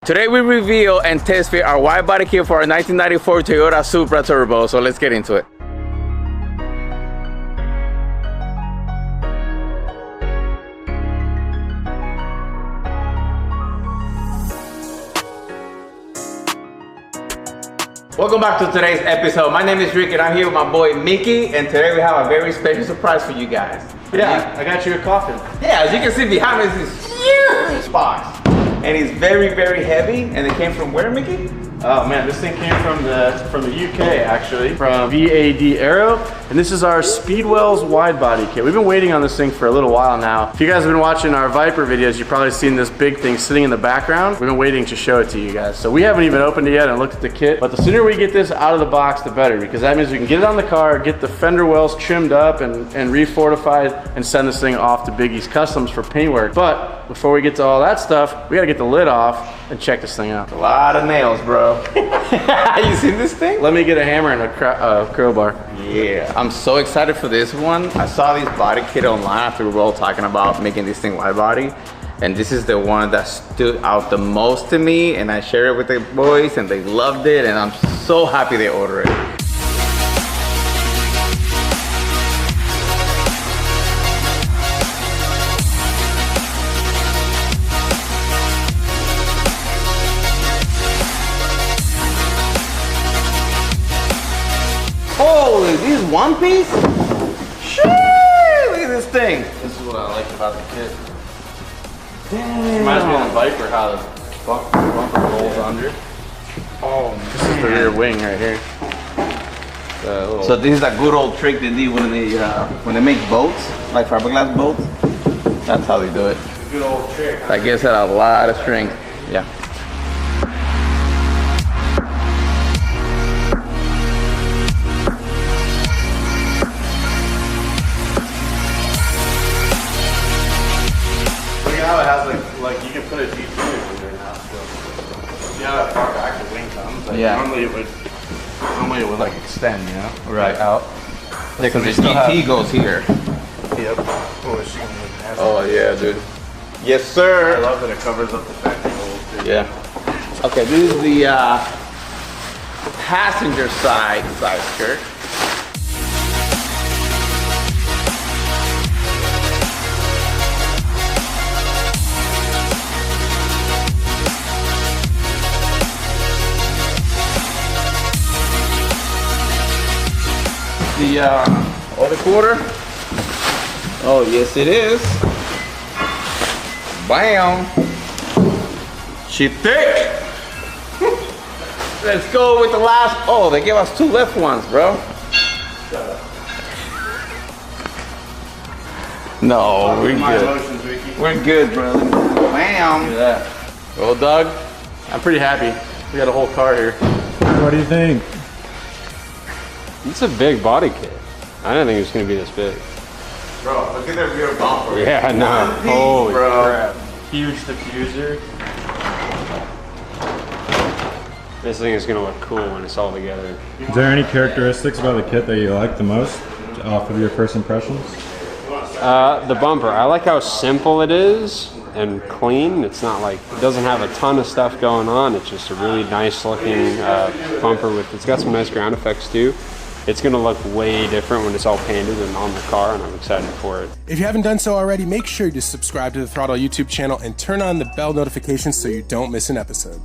Today we reveal and test fit our wide body kit for our 1994 Toyota Supra Turbo, so let's get into it. Welcome back to today's episode. My name is Rick and I'm here with my boy Mickey, and today we have a very special surprise for you guys. Yeah, I got you a coffin. Yeah, as you can see behind me is this huge box. And it's very, very heavy. And it came from where, Mickey? Oh man, this thing came from the UK actually, from VAD Aero, and this is our Speedwell's wide body kit. We've been waiting on this thing for a little while now. If you guys have been watching our Viper videos, you've probably seen this big thing sitting in the background. We've been waiting to show it to you guys. So we haven't even opened it yet and looked at the kit, but the sooner we get this out of the box, the better, because that means we can get it on the car, get the fender wells trimmed up and re-fortified, and send this thing off to Biggie's Customs for paintwork. But before we get to all that stuff, we gotta get the lid off and check this thing out. A lot of nails, bro. You seen this thing? Let me get a hammer and a crowbar. Yeah, I'm so excited for this one. I saw this body kit online after we were all talking about making this thing wide body, and this is the one that stood out the most to me, and I shared it with the boys and they loved it, and I'm so happy they ordered it. Holy, this is one piece? Shit, look at this thing. This is what I like about the kit. Damn. Reminds me of the Viper, how the bumper rolls under. Oh, This is the rear wing right here. So this is a good old trick they do when they make boats, like fiberglass boats. That's how they do it. Good old trick. I guess it had a lot of strength. Yeah. How it has like you can put a G2 in there now. So see how that far back the wing comes? Like Yeah. Normally it would like extend, you know? Right. Like out. Yeah, because the still GT goes here. Yep. Oh, it's gonna look nasty. Oh yeah, dude. Yes, I sir. love that it covers up the fender holes too. Yeah. Okay, this is the passenger side skirt. The other quarter. Oh yes, it is. Bam. She thick. Let's go with the last. Oh, they gave us two left ones, bro. No, we're good. We're good, bro. Bam. Look at that. Well, Doug. I'm pretty happy. We got a whole car here. What do you think? It's a big body kit. I didn't think it was going to be this big. Bro, look at the rear bumper. Yeah, I know. One piece, Holy bro. crap. Huge diffuser. This thing is going to look cool when it's all together. Is there any characteristics about the kit that you like the most off of your first impressions? The bumper. I like how simple it is and clean. It's not like, it doesn't have a ton of stuff going on. It's just a really nice looking bumper with, it's got some nice ground effects too. It's gonna look way different when it's all painted and on the car, and I'm excited for it. If you haven't done so already, make sure to subscribe to the Throttle YouTube channel and turn on the bell notifications so you don't miss an episode.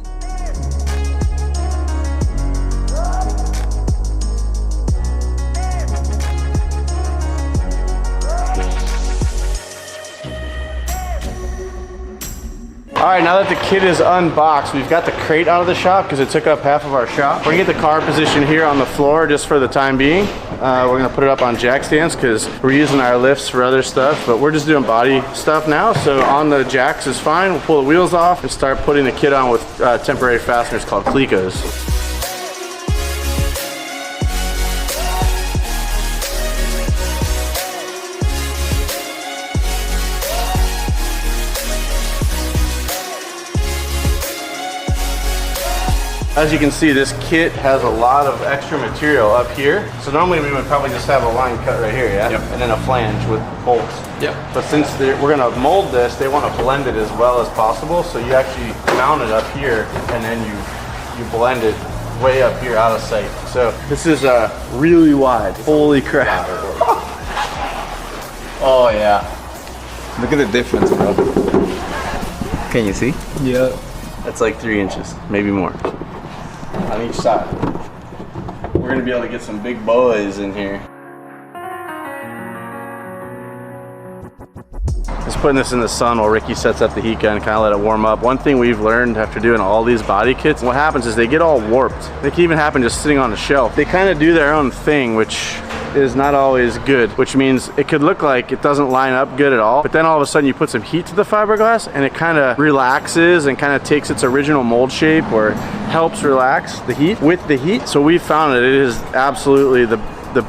All right, now that the kit is unboxed, we've got the crate out of the shop because it took up half of our shop. We're gonna get the car positioned here on the floor just for the time being. We're gonna put it up on jack stands because we're using our lifts for other stuff, but we're just doing body stuff now. So on the jacks is fine. We'll pull the wheels off and start putting the kit on with temporary fasteners called Clecos. As you can see, this kit has a lot of extra material up here. So normally we would probably just have a line cut right here, yeah? Yep. And then a flange with bolts. Yep. But since we're gonna mold this, they want to blend it as well as possible. So you actually mount it up here and then you blend it way up here out of sight. So this is really wide. Holy crap. Oh yeah. Look at the difference, bro. Can you see? Yeah. That's like 3 inches, maybe more, on each side. We're gonna be able to get some big boys in here. Just putting this in the sun while Ricky sets up the heat gun, kind of let it warm up. One thing we've learned after doing all these body kits, what happens is they get all warped. It can even happen just sitting on the shelf. They kind of do their own thing, which is not always good, which means it could look like it doesn't line up good at all, but then all of a sudden you put some heat to the fiberglass and it kind of relaxes and kind of takes its original mold shape, or helps relax the heat with the heat. So we found that it is absolutely the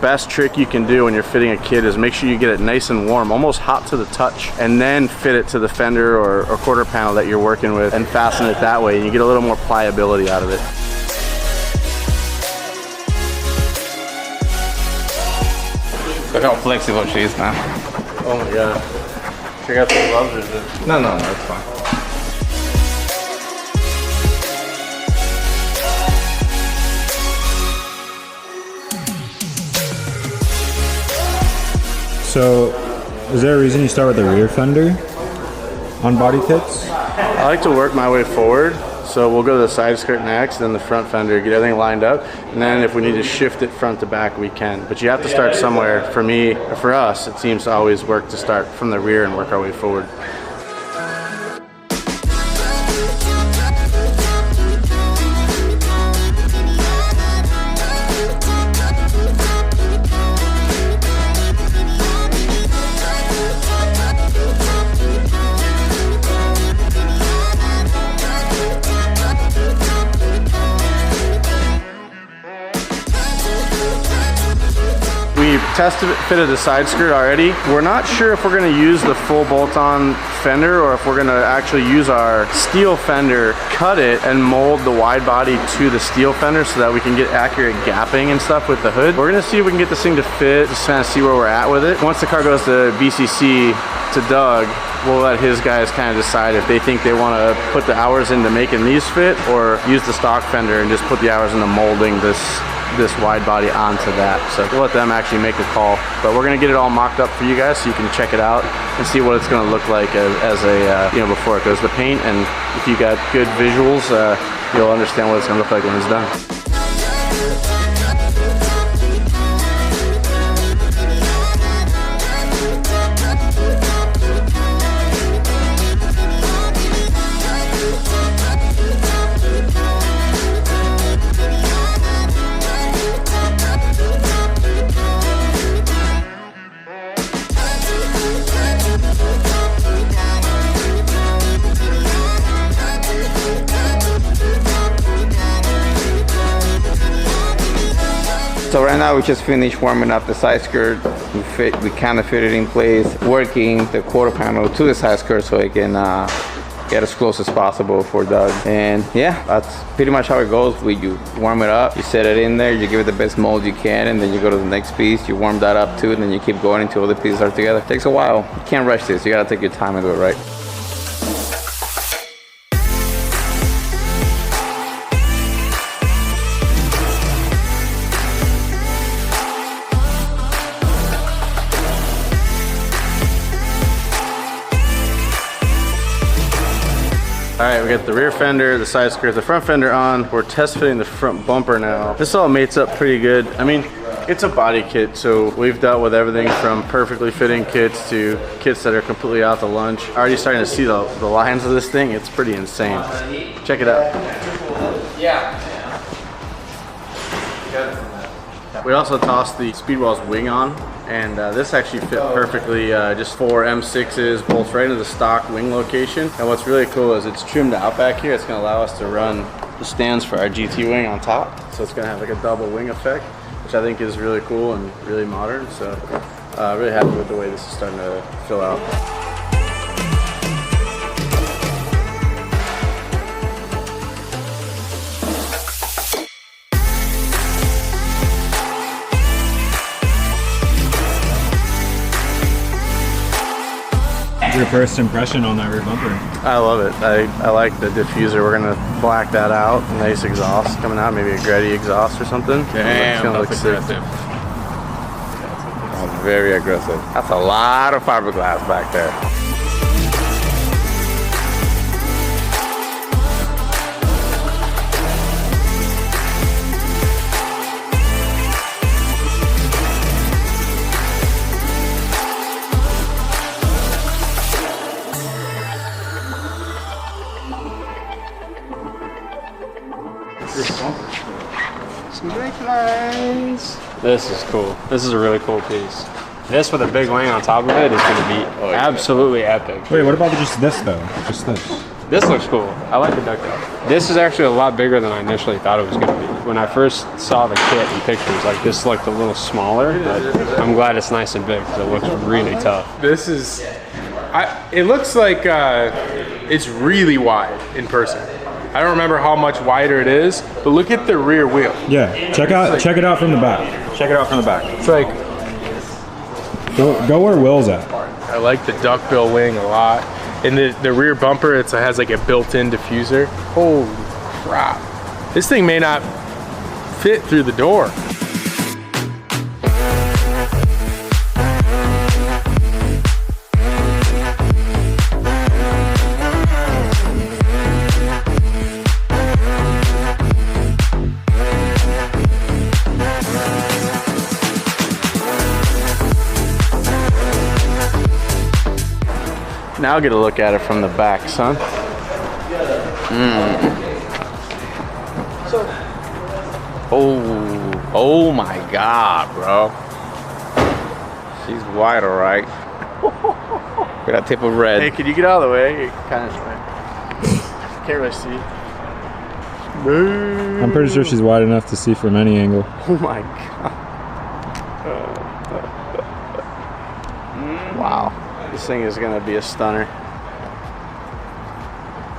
best trick you can do when you're fitting a kit is make sure you get it nice and warm, almost hot to the touch, and then fit it to the fender or quarter panel that you're working with and fasten it that way, and you get a little more pliability out of it. Look how flexible she is now. Oh my god. Check out the gloves or is it? No, it's fine. So, is there a reason you start with the rear fender on body kits? I like to work my way forward. So we'll go to the side skirt next, then the front fender, get everything lined up, and then if we need to shift it front to back, we can. But you have to start somewhere. For me, or for us, it seems to always work to start from the rear and work our way forward. Test fitted the side skirt already. We're not sure if we're going to use the full bolt-on fender or if we're going to actually use our steel fender, cut it, and mold the wide body to the steel fender so that we can get accurate gapping and stuff with the hood. We're going to see if we can get this thing to fit, just kind of see where we're at with it. Once the car goes to BCC to Doug, we'll let his guys kind of decide if they think they want to put the hours into making these fit or use the stock fender and just put the hours into molding this wide body onto that. So we'll let them actually make a call, but we're gonna get it all mocked up for you guys so you can check it out and see what it's gonna look like as a you know, before it goes to paint. And if you got good visuals, you'll understand what it's gonna look like when it's done. So right now we just finished warming up the side skirt. We kind of fit it in place, working the quarter panel to the side skirt so it can get as close as possible for Doug. And yeah, that's pretty much how it goes. You warm it up, you set it in there, you give it the best mold you can, and then you go to the next piece, you warm that up too, and then you keep going until all the pieces are together. It takes a while. You can't rush this. You gotta take your time and do it right. All right, we got the rear fender, the side skirt, the front fender on. We're test fitting the front bumper now. This all mates up pretty good. I mean, it's a body kit, so we've dealt with everything from perfectly fitting kits to kits that are completely out to lunch. Already starting to see the lines of this thing. It's pretty insane. Check it out. Yeah. We also tossed the Speedwell's wing on, and this actually fit perfectly, just 4 M6s, bolts right into the stock wing location. And what's really cool is it's trimmed out back here. It's gonna allow us to run the stands for our GT wing on top. So it's gonna have like a double wing effect, which I think is really cool and really modern. So really happy with the way this is starting to fill out. your first impression on that rear bumper? I love it. I like the diffuser. We're gonna black that out. Nice exhaust coming out, maybe a Gretty exhaust or something. Damn, it's gonna look that's sick. aggressive. That's very aggressive. That's a lot of fiberglass back there. Some brake lines. This is cool. This is a really cool piece. This with a big wing on top of it is going to be absolutely epic. Wait, what about just this though? Just this? This looks cool. I like the ducktail. This is actually a lot bigger than I initially thought it was going to be. When I first saw the kit in pictures, like this looked a little smaller, but I'm glad it's nice and big because it looks really tough. This is, it looks like it's really wide in person. I don't remember how much wider it is, but look at the rear wheel. Yeah, check it out from the back. Check it out from the back. It's like, Go where Will's at. I like the duckbill wing a lot. And the rear bumper, it has like a built-in diffuser. Holy crap. This thing may not fit through the door. Now get a look at it from the back, son. Oh my God, bro. She's wide, all right. With that tip of red. Hey, could you get out of the way? You kind of can't really see. I'm pretty sure she's wide enough to see from any angle. Oh my God. Wow. This thing is gonna be a stunner.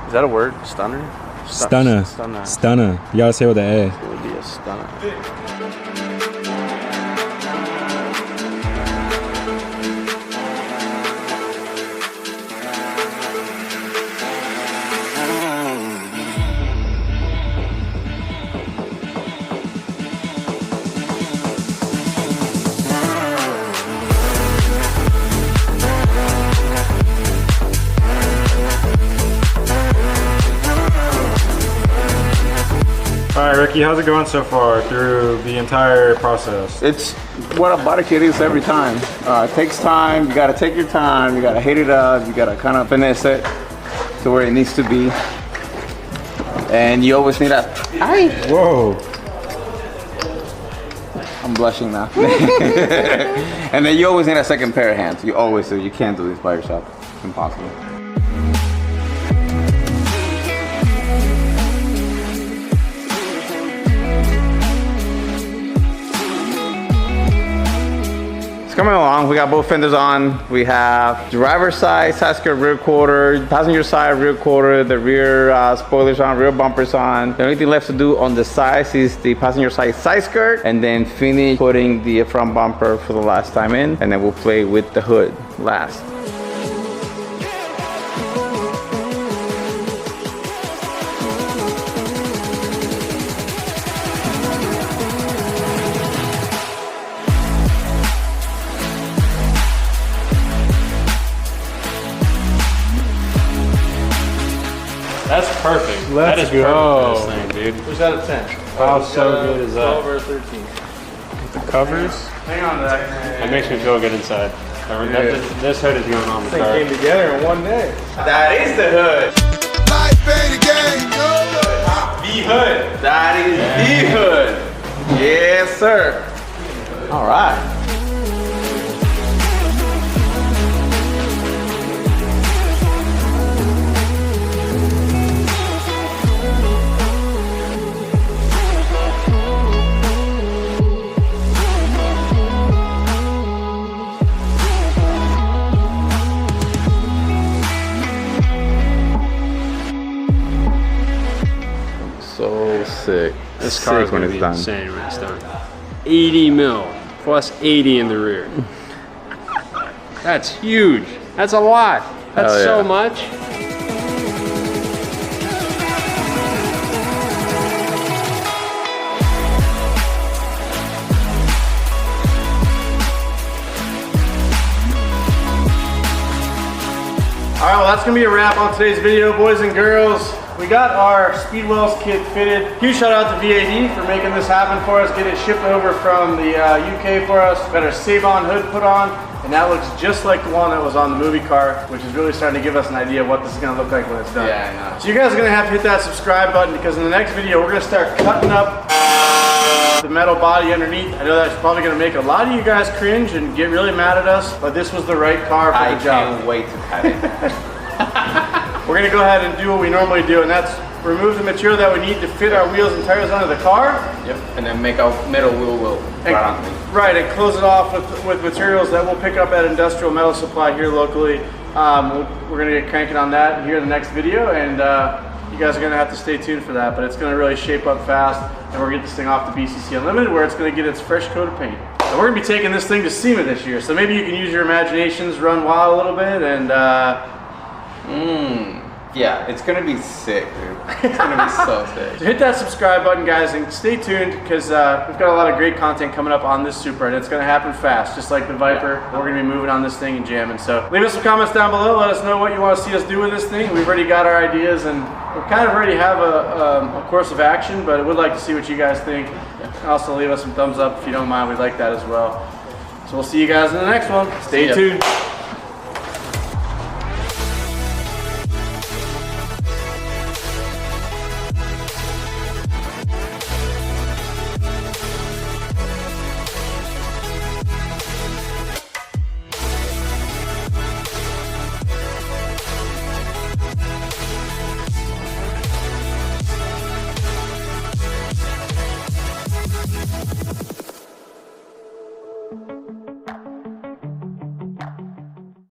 Is that a word? Stunner? Stunner. Stunner. Stunner. You gotta say it with the A. It would be a stunner. All right, Ricky, how's it going so far through the entire process? It's what a body kit is every time. It takes time. You gotta take your time. You gotta hit it up. You gotta kind of finesse it to where it needs to be. And you always need that. Whoa. I'm blushing now. And then you always need a second pair of hands. You always do. You can't do this by yourself. It's impossible. It's coming along. We got both fenders on. We have driver's side, side skirt, rear quarter, passenger side, rear quarter, the rear spoilers on, rear bumpers on. The only thing left to do on the sides is the passenger side side skirt, and then finish putting the front bumper for the last time in, and then we'll play with the hood last. That's perfect. Let's that is go. perfect for this thing, dude. Where's that at 10? How so good is that? 12 or 13. The covers. Hang on to that. That makes me feel good inside. This hood is going on the This car. thing came together in one day. That is the hood. Life ain't a game, The hood. That is the hood. Yes, sir. All right. So sick. This car is going to be insane when it's done. 80 mil plus 80 in the rear. That's huge. That's a lot. That's Hell yeah. so much. All right, well, that's gonna be a wrap on today's video, boys and girls. We got our Speedwells kit fitted. Huge shout out to VAD for making this happen for us, get it shipped over from the UK for us. Got our Save-On hood put on, and that looks just like the one that was on the movie car, which is really starting to give us an idea of what this is gonna look like when it's done. Yeah, I know. So you guys are gonna have to hit that subscribe button, because in the next video, we're gonna start cutting up the metal body underneath. I know that's probably gonna make a lot of you guys cringe and get really mad at us, but this was the right car for the job. I can't wait to cut it. We're gonna go ahead and do what we normally do, and that's remove the material that we need to fit our wheels and tires onto the car. Yep. And then make a metal wheel right underneath. Right, and close it off with materials that we'll pick up at Industrial Metal Supply here locally. We're gonna get cranking on that here in the next video, and you guys are gonna have to stay tuned for that, but it's gonna really shape up fast, and we're gonna get this thing off to BCC Unlimited, where it's gonna get its fresh coat of paint. And we're gonna be taking this thing to SEMA this year, so maybe you can use your imaginations, run wild a little bit, and yeah, it's gonna be sick, dude. It's gonna be so sick. So hit that subscribe button, guys, and stay tuned, because we've got a lot of great content coming up on this Supra, and it's going to happen fast, just like the Viper. We're going to be moving on this thing and jamming. So leave us some comments down below. Let us know what you want to see us do with this thing. We've already got our ideas, and we kind of already have a course of action, but I would like to see what you guys think. Also, leave us some thumbs up if you don't mind. We'd like that as well. So we'll see you guys in the next one. Stay tuned.